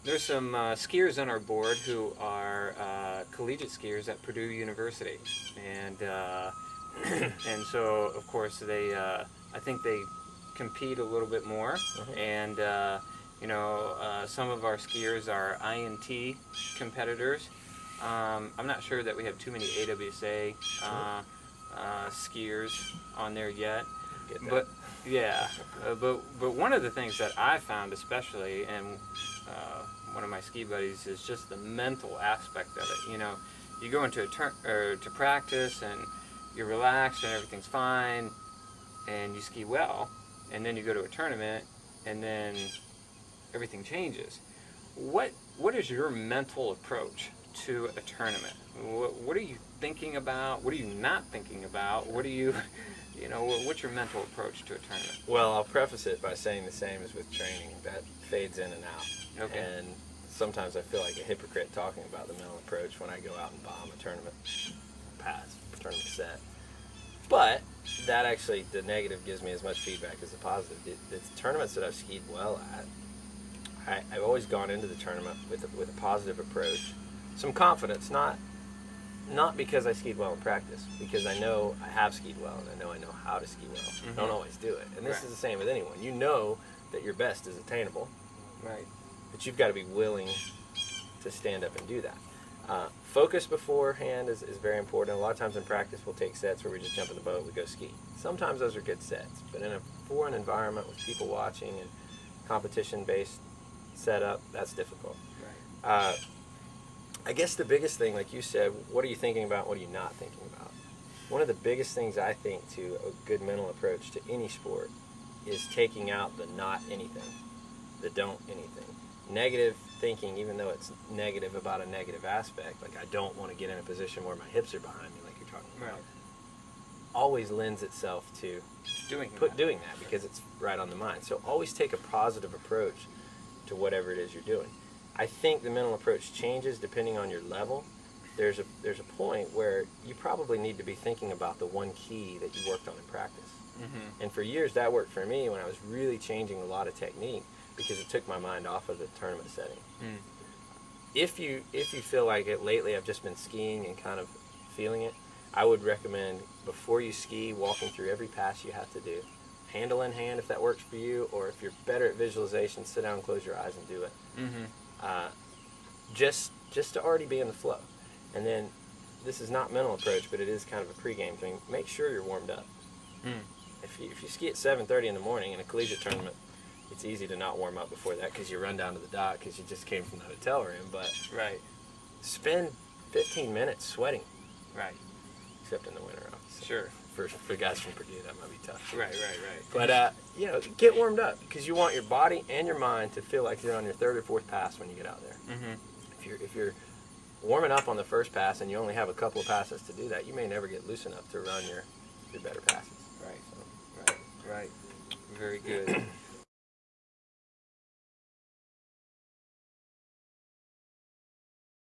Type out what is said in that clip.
There's some skiers on our board who are collegiate skiers at Purdue University, and and so of course they, I think they compete a little bit more, and you know, some of our skiers are INT competitors. I'm not sure that we have too many AWSA skiers on there yet, but yeah, but one of the things that I found especially, and one of my ski buddies, is just the mental aspect of it. You know, you go into to practice and you're relaxed and everything's fine, and you ski well, and then you go to a tournament, and then everything changes. What is your mental approach to a tournament? What are you thinking about? What are you not thinking about? What are you, you know, what's your mental approach to a tournament? Well, I'll preface it by saying the same as with training. That fades in and out. Okay. And sometimes I feel like a hypocrite talking about the mental approach when I go out and bomb a tournament pass, tournament set. But that actually, the negative gives me as much feedback as the positive. The tournaments that I've skied well at, I've always gone into the tournament with a positive approach. Some confidence, not because I skied well in practice, because I know I have skied well and I know how to ski well. I don't always do it. And this is the same with anyone. You know that your best is attainable. Right. But you've got to be willing to stand up and do that. Focus beforehand is very important. A lot of times in practice we'll take sets where we just jump in the boat, we go ski. Sometimes those are good sets, but in a foreign environment with people watching and competition-based setup, that's difficult. Right. I guess the biggest thing, like you said, what are you thinking about, what are you not thinking about? One of the biggest things I think to a good mental approach to any sport is taking out the not anything, the don't anything. Negative thinking, even though it's negative about a negative aspect, like I don't want to get in a position where my hips are behind me, like you're talking about, always lends itself to doing that because it's right on the mind. So always take a positive approach to whatever it is you're doing. I think the mental approach changes depending on your level. There's a point where you probably need to be thinking about the one key that you worked on in practice. And for years that worked for me when I was really changing a lot of technique, because it took my mind off of the tournament setting. If you feel like it lately, I've just been skiing and kind of feeling it, I would recommend before you ski, walking through every pass you have to do. Handle in hand if that works for you, or if you're better at visualization, sit down, close your eyes and do it. Just to already be in the flow. And then, this is not mental approach, but it is kind of a pregame thing. Make sure you're warmed up. If you ski at 7:30 in the morning in a collegiate tournament, it's easy to not warm up before that because you run down to the dock because you just came from the hotel room. But spend 15 minutes sweating. Except in the winter, obviously. Sure. For guys from Purdue, that might be tough. Right. But you know, get warmed up because you want your body and your mind to feel like you're on your third or fourth pass when you get out there. If you're warming up on the first pass and you only have a couple of passes to do that, you may never get loose enough to run your better passes. Right. Very good.